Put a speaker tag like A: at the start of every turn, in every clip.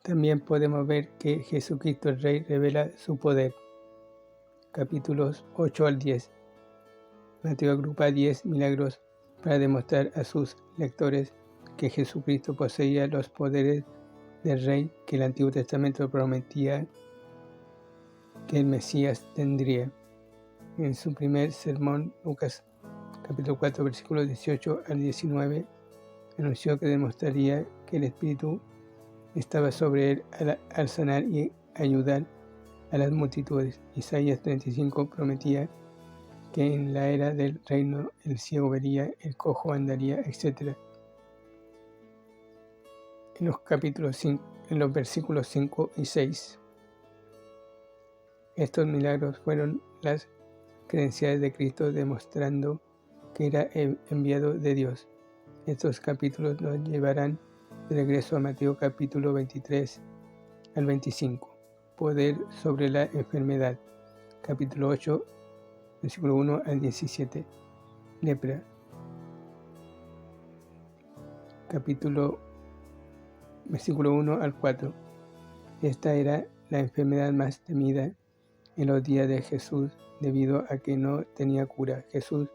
A: También podemos ver que Jesucristo el Rey revela su poder. Capítulos 8 al 10. Mateo agrupa 10 milagros para demostrar a sus lectores que Jesucristo poseía los poderes del Rey que el Antiguo Testamento prometía que el Mesías tendría. En su primer sermón, Lucas capítulo 4, versículos 18 al 19, anunció que demostraría que el Espíritu estaba sobre él al sanar y ayudar a las multitudes. Isaías 35 prometía que en la era del reino el ciego vería, el cojo andaría, etc. En los versículos 5 y 6. Estos milagros fueron las credenciales de Cristo demostrando que era enviado de Dios. Estos capítulos nos llevarán de regreso a Mateo capítulo 23 al 25. Poder sobre la enfermedad. Capítulo 8, versículo 1 al 17. Lepra. Versículo 1 al 4. Esta era la enfermedad más temida en los días de Jesús debido a que no tenía cura. Jesús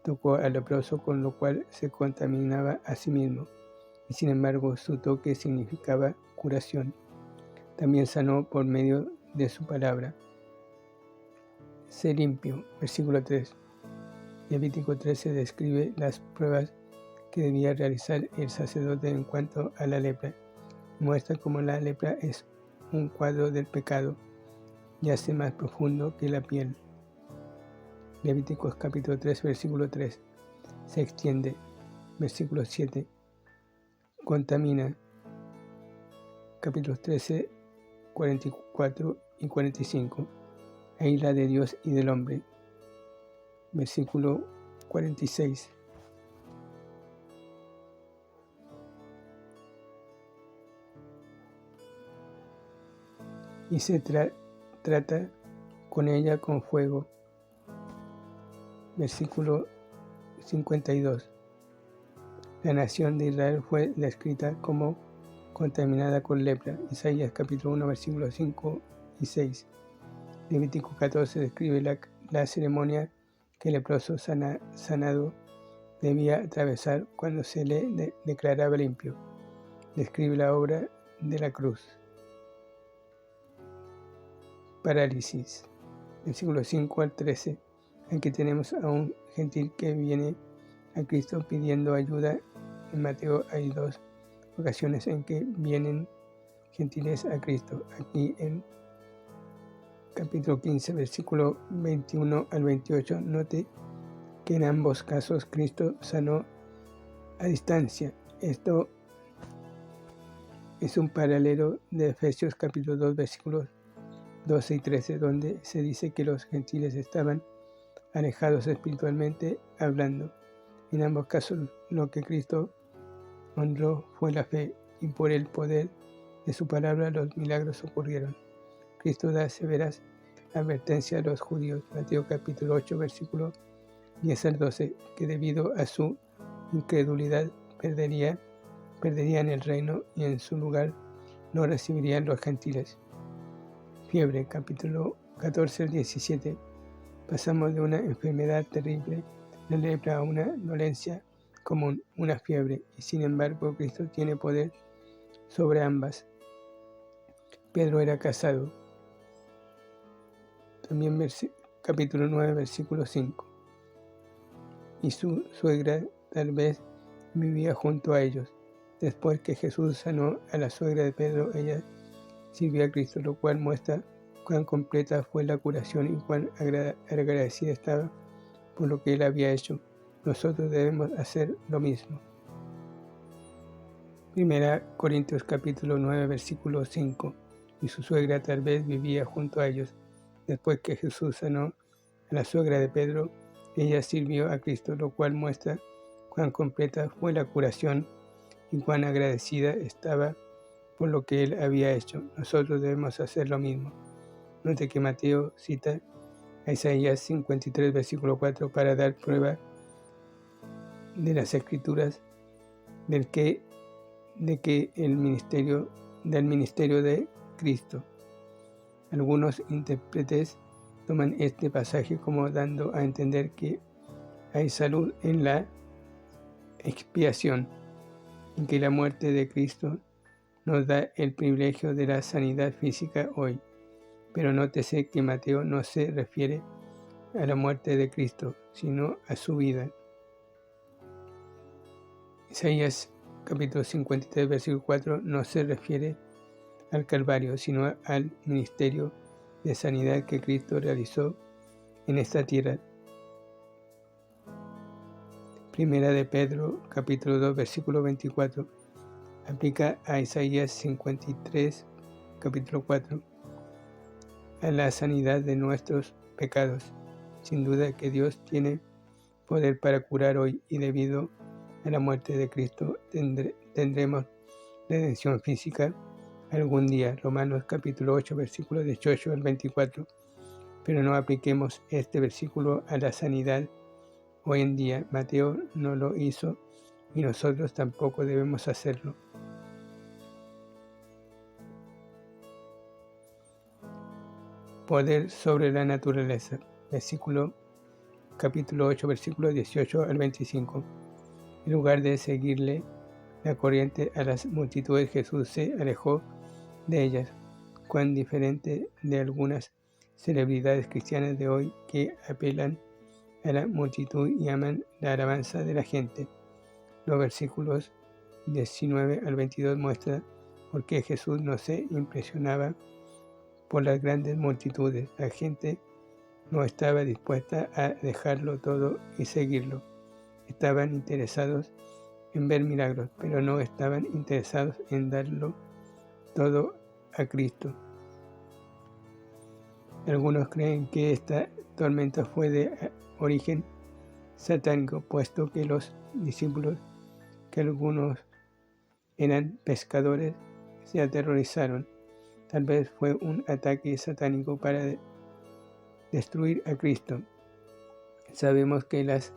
A: tocó al leproso, con lo cual se contaminaba a sí mismo, y sin embargo su toque significaba curación. También sanó por medio de su palabra. Sé limpio. Versículo 3. Levítico 13 describe las pruebas que debía realizar el sacerdote en cuanto a la lepra. Muestra cómo la lepra es un cuadro del pecado, yace más profundo que la piel. Levíticos capítulo 3, versículo 3. Se extiende. Versículo 7. Contamina. Capítulos 13, 44 y 45. A ira de Dios y del hombre. Versículo 46. Y se trata con ella con fuego. Versículo 52. La nación de Israel fue descrita como contaminada con lepra. Isaías capítulo 1, versículos 5 y 6. Levítico 14 describe la ceremonia que el leproso sanado debía atravesar cuando se le declaraba limpio. Describe la obra de la cruz. Parálisis. Versículos 5 al 13. Aquí tenemos a un gentil que viene a Cristo pidiendo ayuda. En Mateo hay 2 ocasiones en que vienen gentiles a Cristo. Aquí en capítulo 15, versículo 21 al 28, note que en ambos casos Cristo sanó a distancia. Esto es un paralelo de Efesios capítulo 2, versículos 12 y 13, donde se dice que los gentiles estaban alejados espiritualmente hablando. En ambos casos lo que Cristo honró fue la fe, y por el poder de su palabra los milagros ocurrieron. Cristo da severas advertencias a los judíos. Mateo capítulo 8, versículo 10 al 12, que debido a su incredulidad perderían el reino y en su lugar lo recibirían los gentiles. Fiebre, capítulo 14 al 17. Pasamos de una enfermedad terrible, la lepra, a una dolencia común, una fiebre, y sin embargo Cristo tiene poder sobre ambas. Pedro era casado. También capítulo 9, versículo 5. Y su suegra tal vez vivía junto a ellos. Después que Jesús sanó a la suegra de Pedro, ella sirvió a Cristo, lo cual muestra cuán completa fue la curación y cuán agradecida estaba por lo que Él había hecho. Nosotros debemos hacer lo mismo. 1 Corintios capítulo 9, versículo 5. Y su suegra tal vez vivía junto a ellos. Después que Jesús sanó a la suegra de Pedro, ella sirvió a Cristo, lo cual muestra cuán completa fue la curación y cuán agradecida estaba por lo que Él había hecho. Nosotros debemos hacer lo mismo. Note que Mateo cita a Isaías 53, versículo 4, para dar prueba de las Escrituras de que el ministerio del ministerio de Cristo. Algunos intérpretes toman este pasaje como dando a entender que hay salud en la expiación, y que la muerte de Cristo nos da el privilegio de la sanidad física hoy. Pero nótese que Mateo no se refiere a la muerte de Cristo, sino a su vida. Isaías capítulo 53, versículo 4 no se refiere al Calvario, sino al ministerio de sanidad que Cristo realizó en esta tierra. Primera de Pedro capítulo 2, versículo 24 aplica a Isaías 53, capítulo 4, a la sanidad de nuestros pecados. Sin duda que Dios tiene poder para curar hoy, y debido a la muerte de Cristo tendremos redención física algún día. Romanos capítulo 8, versículos 18 al 24. Pero no apliquemos este versículo a la sanidad hoy en día. Mateo no lo hizo y nosotros tampoco debemos hacerlo. Poder sobre la naturaleza. Capítulo 8, versículos 18 al 25. En lugar de seguirle la corriente a las multitudes, Jesús se alejó de ellas. Cuán diferente de algunas celebridades cristianas de hoy que apelan a la multitud y aman la alabanza de la gente. Los versículos 19 al 22 muestran por qué Jesús no se impresionaba por las grandes multitudes. La gente no estaba dispuesta a dejarlo todo y seguirlo. Estaban interesados en ver milagros, pero no estaban interesados en darlo todo a Cristo. Algunos creen que esta tormenta fue de origen satánico, puesto que los discípulos, que algunos eran pescadores, se aterrorizaron. Tal vez fue un ataque satánico para destruir a Cristo. Sabemos que las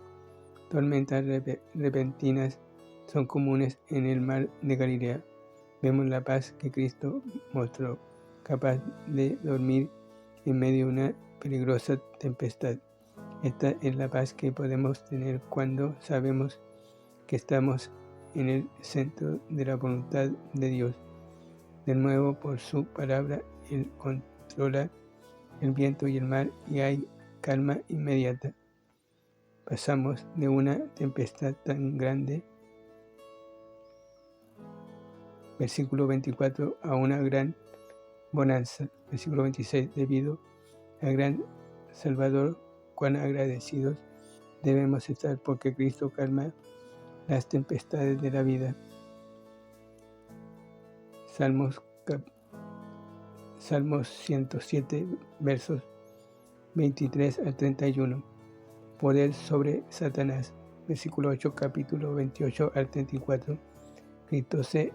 A: tormentas repentinas son comunes en el mar de Galilea. Vemos la paz que Cristo mostró, capaz de dormir en medio de una peligrosa tempestad. Esta es la paz que podemos tener cuando sabemos que estamos en el centro de la voluntad de Dios. De nuevo, por su palabra, Él controla el viento y el mar, y hay calma inmediata. Pasamos de una tempestad tan grande, versículo 24, a una gran bonanza, versículo 26, debido al gran Salvador. Cuán agradecidos debemos estar porque Cristo calma las tempestades de la vida. Salmos 107, versos 23 al 31. Poder sobre Satanás. Versículo 8, capítulo 28 al 34. Cristo se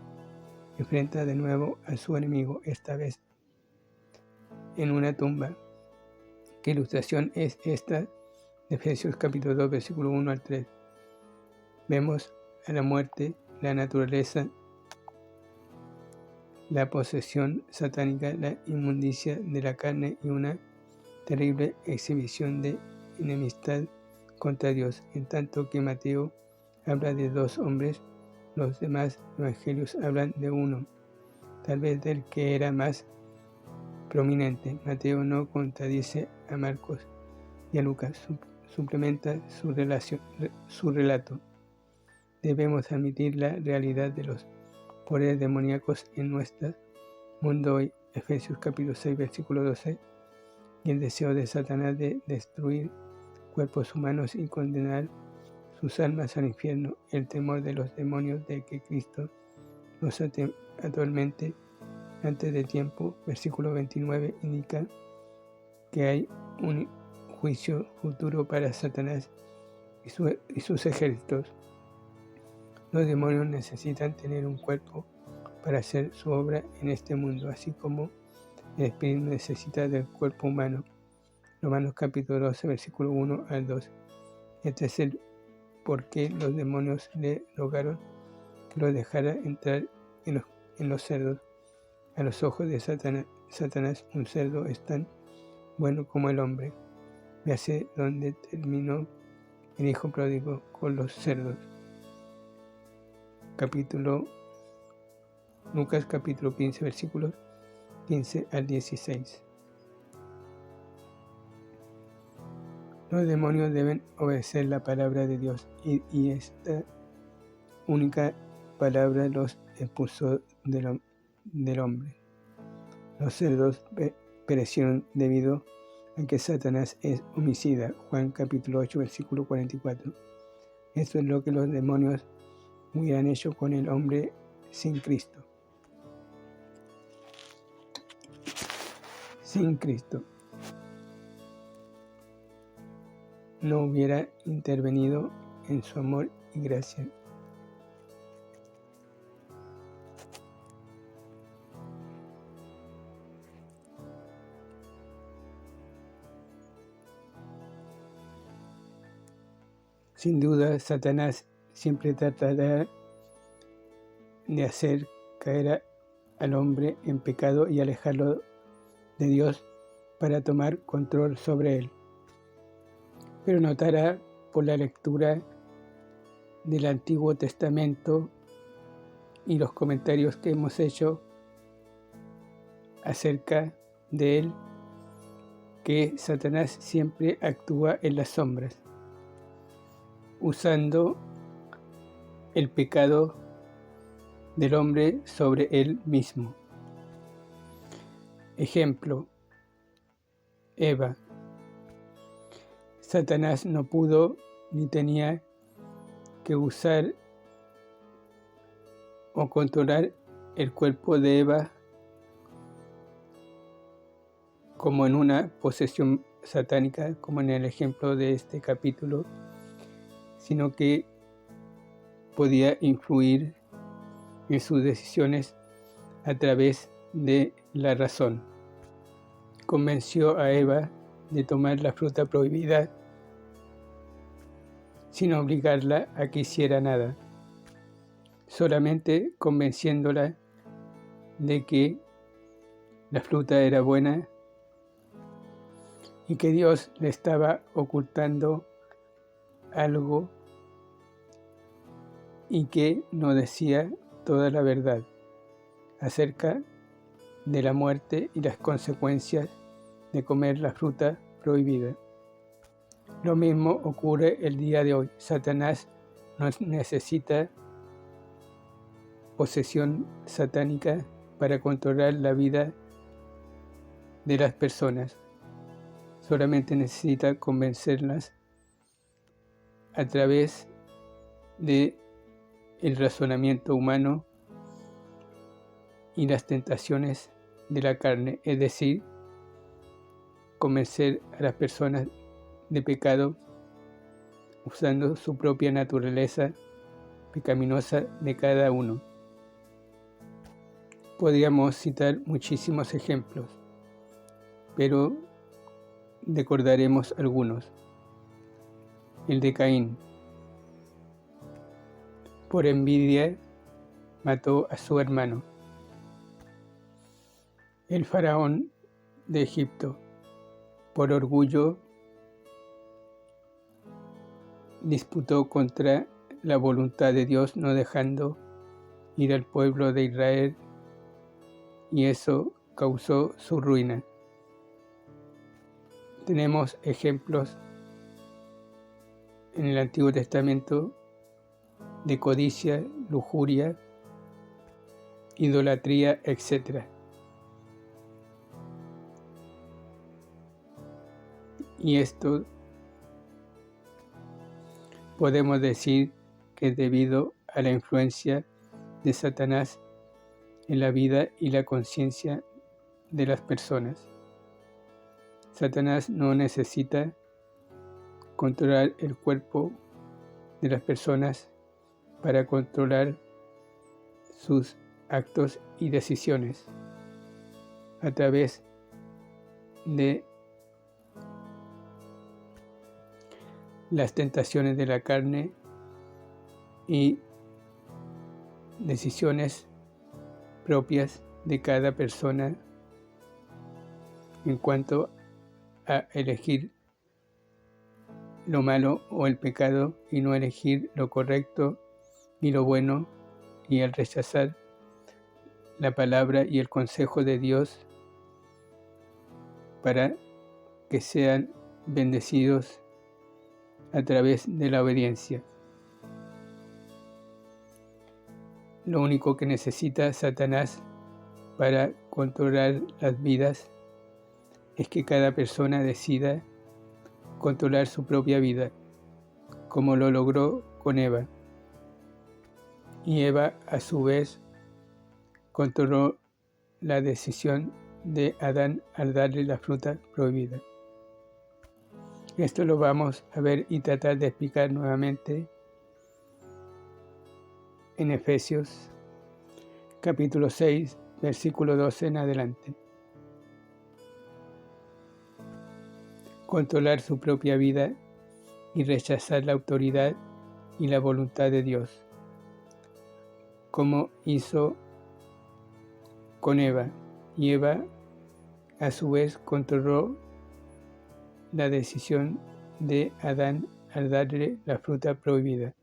A: enfrenta de nuevo a su enemigo, esta vez en una tumba. ¿Qué ilustración es esta? De Efesios capítulo 2, versículo 1 al 3. Vemos a la muerte, la naturaleza, la posesión satánica, la inmundicia de la carne y una terrible exhibición de enemistad contra Dios. En tanto que Mateo habla de dos hombres, los demás evangelios hablan de uno, tal vez del que era más prominente. Mateo no contradice a Marcos y a Lucas, suplementa su relato. Debemos admitir la realidad de los poderes demoníacos en nuestro mundo hoy. Efesios capítulo 6, versículo 12. Y el deseo de Satanás de destruir cuerpos humanos y condenar sus almas al infierno. El temor de los demonios de que Cristo los atormente antes de tiempo. Versículo 29 indica que hay un juicio futuro para Satanás y sus ejércitos. Los demonios necesitan tener un cuerpo para hacer su obra en este mundo, así como el espíritu necesita del cuerpo humano. Romanos capítulo 12, versículo 1 al 2. Este es el por qué los demonios le rogaron que lo dejara entrar en los cerdos. A los ojos de Satanás, un cerdo es tan bueno como el hombre. Véase donde terminó el hijo pródigo con los cerdos. Lucas capítulo 15, versículos 15 al 16. Los demonios deben obedecer la palabra de Dios y esta única palabra los expulsó del hombre. Los cerdos perecieron debido a que Satanás es homicida. Juan capítulo 8, versículo 44. Esto es lo que los demonios hubieran hecho con el hombre sin Cristo. Sin Cristo. No hubiera intervenido en su amor y gracia. Sin duda, Satanás siempre tratará de hacer caer al hombre en pecado y alejarlo de Dios para tomar control sobre él. Pero notará por la lectura del Antiguo Testamento y los comentarios que hemos hecho acerca de él que Satanás siempre actúa en las sombras, usando el pecado del hombre sobre él mismo. Ejemplo, Eva. Satanás no pudo ni tenía que usar o controlar el cuerpo de Eva como en una posesión satánica, como en el ejemplo de este capítulo, sino que podía influir en sus decisiones a través de la razón. Convenció a Eva de tomar la fruta prohibida sin obligarla a que hiciera nada, solamente convenciéndola de que la fruta era buena y que Dios le estaba ocultando algo y que no decía toda la verdad acerca de la muerte y las consecuencias de comer la fruta prohibida. Lo mismo ocurre el día de hoy. Satanás no necesita posesión satánica para controlar la vida de las personas. Solamente necesita convencerlas a través de el razonamiento humano y las tentaciones de la carne, es decir, convencer a las personas de pecado usando su propia naturaleza pecaminosa de cada uno. Podríamos citar muchísimos ejemplos, pero recordaremos algunos. El de Caín. Por envidia mató a su hermano. El faraón de Egipto. Por orgullo disputó contra la voluntad de Dios, no dejando ir al pueblo de Israel, y eso causó su ruina. Tenemos ejemplos en el Antiguo Testamento de codicia, lujuria, idolatría, etc. Y esto podemos decir que es debido a la influencia de Satanás en la vida y la conciencia de las personas. Satanás no necesita controlar el cuerpo de las personas para controlar sus actos y decisiones a través de las tentaciones de la carne y decisiones propias de cada persona en cuanto a elegir lo malo o el pecado y no elegir lo correcto y lo bueno, y al rechazar la palabra y el consejo de Dios para que sean bendecidos a través de la obediencia. Lo único que necesita Satanás para controlar las vidas es que cada persona decida controlar su propia vida, como lo logró con Eva. Y Eva, a su vez, controló la decisión de Adán al darle la fruta prohibida. Esto lo vamos a ver y tratar de explicar nuevamente en Efesios capítulo 6, versículo 12 en adelante. Controlar su propia vida y rechazar la autoridad y la voluntad de Dios, como hizo con Eva. Y Eva, a su vez, controló la decisión de Adán al darle la fruta prohibida.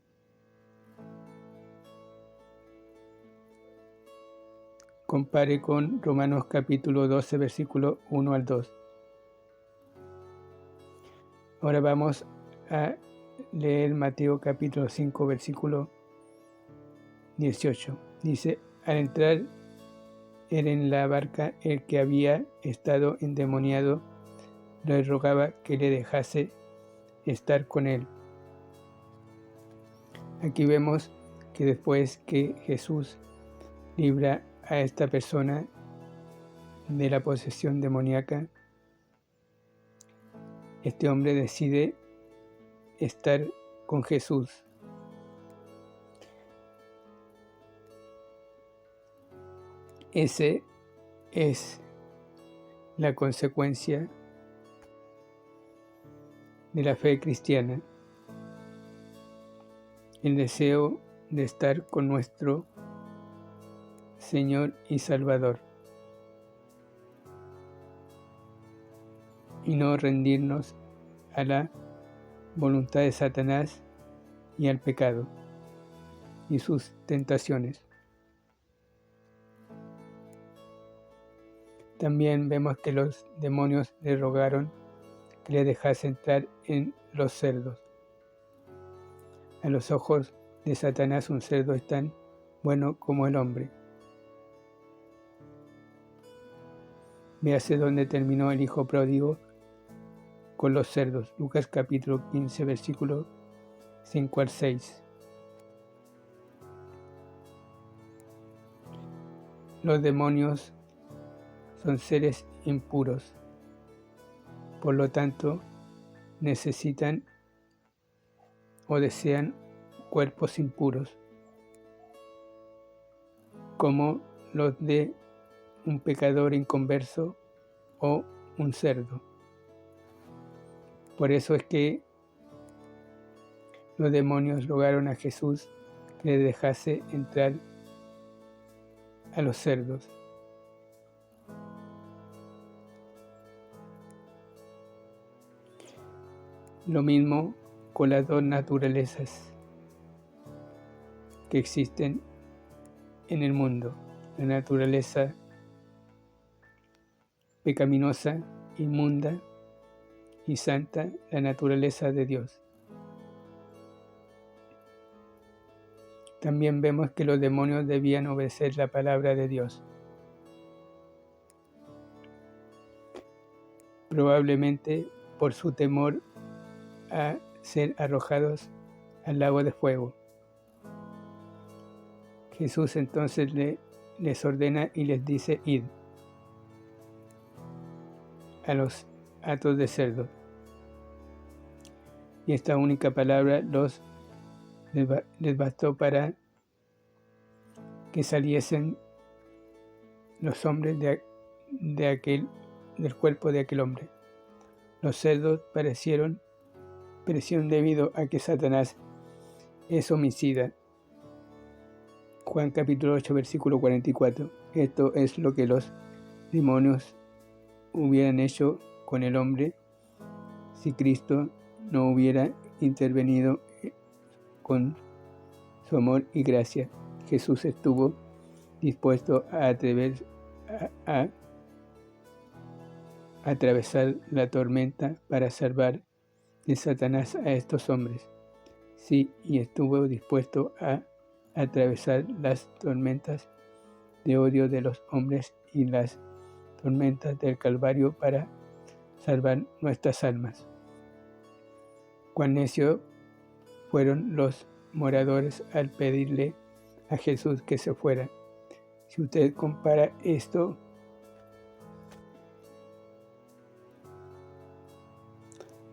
A: Compare con Romanos capítulo 12, versículo 1 al 2. Ahora vamos a leer Mateo capítulo 5, versículo 18. Dice, al entrar él en la barca, el que había estado endemoniado le rogaba que le dejase estar con él. Aquí vemos que después que Jesús libra a esta persona de la posesión demoníaca, este hombre decide estar con Jesús. Ese es la consecuencia de la fe cristiana, el deseo de estar con nuestro Señor y Salvador y no rendirnos a la voluntad de Satanás y al pecado y sus tentaciones. También vemos que los demonios le rogaron que le dejase entrar en los cerdos. A los ojos de Satanás un cerdo es tan bueno como el hombre. Véase dónde terminó el hijo pródigo con los cerdos. Lucas capítulo 15, versículo 5 al 6. Los demonios son seres impuros. Por lo tanto, necesitan o desean cuerpos impuros, como los de un pecador inconverso o un cerdo. Por eso es que los demonios rogaron a Jesús que le dejase entrar a los cerdos. Lo mismo con las dos naturalezas que existen en el mundo, la naturaleza pecaminosa, inmunda y santa, la naturaleza de Dios. También vemos que los demonios debían obedecer la palabra de Dios. Probablemente por su temor a ser arrojados al lago de fuego. Jesús entonces les ordena y les dice: id a los hatos de cerdo. Y esta única palabra les bastó para que saliesen los hombres del cuerpo de aquel hombre. Los cerdos perecieron debido a que Satanás es homicida. Juan capítulo 8, versículo 44. Esto es lo que los demonios hubieran hecho con el hombre si Cristo no hubiera intervenido con su amor y gracia. Jesús estuvo dispuesto a atravesar la tormenta para salvar de Satanás a estos hombres. Sí, y estuvo dispuesto a atravesar las tormentas de odio de los hombres y las tormentas del Calvario para salvar nuestras almas. Cuán necios fueron los moradores al pedirle a Jesús que se fuera. Si usted compara esto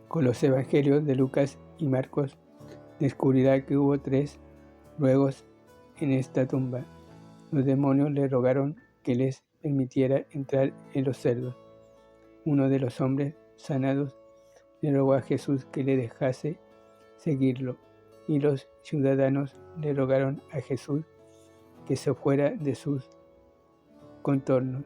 A: con los evangelios de Lucas y Marcos, descubrirá que hubo 3 ruegos en esta tumba. Los demonios le rogaron que les permitiera entrar en los cerdos. Uno de los hombres sanados le rogó a Jesús que le dejase seguirlo, y los ciudadanos le rogaron a Jesús que se fuera de sus contornos.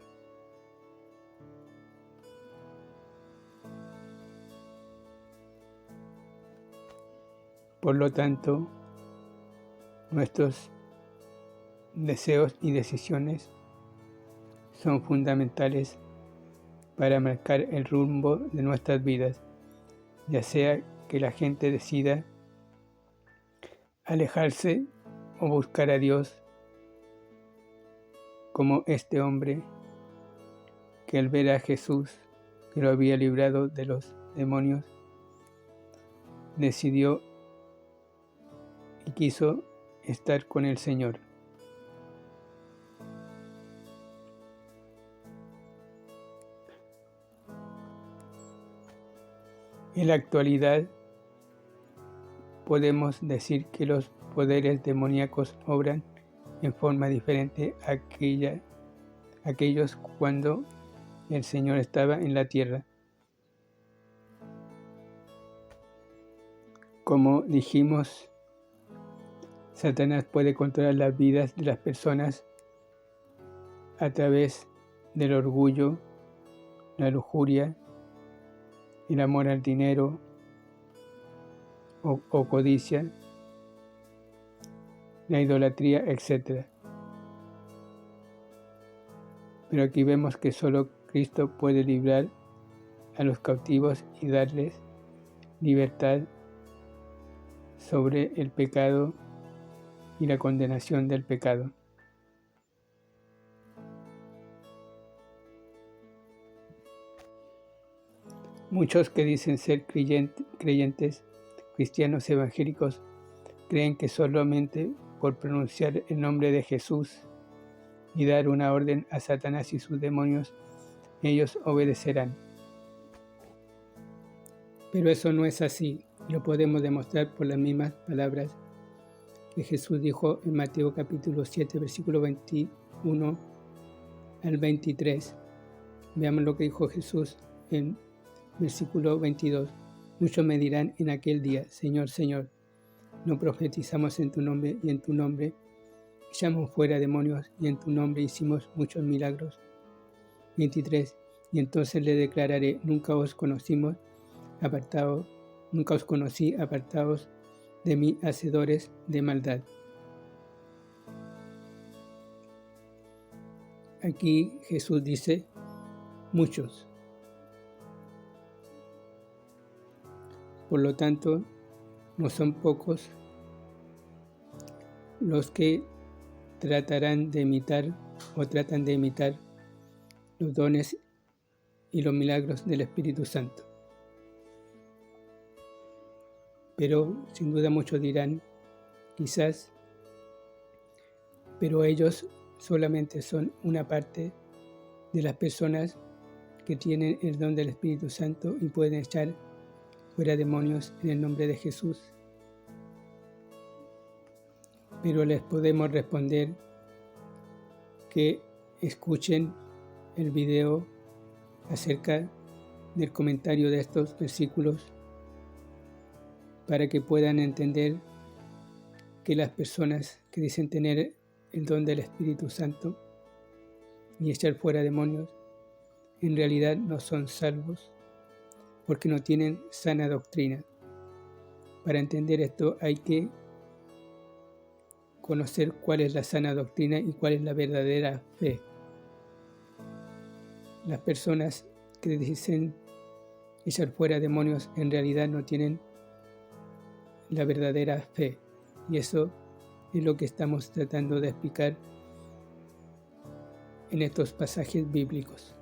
A: Por lo tanto, nuestros deseos y decisiones son fundamentales para marcar el rumbo de nuestras vidas, ya sea que la gente decida alejarse o buscar a Dios, como este hombre que al ver a Jesús, que lo había librado de los demonios, decidió y quiso estar con el Señor. En la actualidad podemos decir que los poderes demoníacos obran en forma diferente a aquellos cuando el Señor estaba en la tierra. Como dijimos, Satanás puede controlar las vidas de las personas a través del orgullo, la lujuria, el amor al dinero o codicia, la idolatría, etc. Pero aquí vemos que solo Cristo puede librar a los cautivos y darles libertad sobre el pecado y la condenación del pecado. Muchos que dicen ser creyentes cristianos evangélicos creen que solamente por pronunciar el nombre de Jesús y dar una orden a Satanás y sus demonios, ellos obedecerán. Pero eso no es así, lo podemos demostrar por las mismas palabras que Jesús dijo en Mateo capítulo 7, versículo 21 al 23. Veamos lo que dijo Jesús en versículo 22. Muchos me dirán en aquel día, Señor, Señor, ¿no profetizamos en tu nombre y en tu nombre echamos fuera demonios y en tu nombre hicimos muchos milagros? 23. Y entonces le declararé, nunca os conocí, apartados de mí, hacedores de maldad. Aquí Jesús dice, muchos. Por lo tanto, no son pocos los que tratan de imitar los dones y los milagros del Espíritu Santo. Pero sin duda muchos dirán, quizás, pero ellos solamente son una parte de las personas que tienen el don del Espíritu Santo y pueden echar fuera demonios en el nombre de Jesús. Pero les podemos responder que escuchen el video acerca del comentario de estos versículos para que puedan entender que las personas que dicen tener el don del Espíritu Santo y echar fuera demonios, en realidad no son salvos porque no tienen sana doctrina. Para entender esto hay que conocer cuál es la sana doctrina y cuál es la verdadera fe. Las personas que dicen echar fuera demonios en realidad no tienen la verdadera fe. Y eso es lo que estamos tratando de explicar en estos pasajes bíblicos.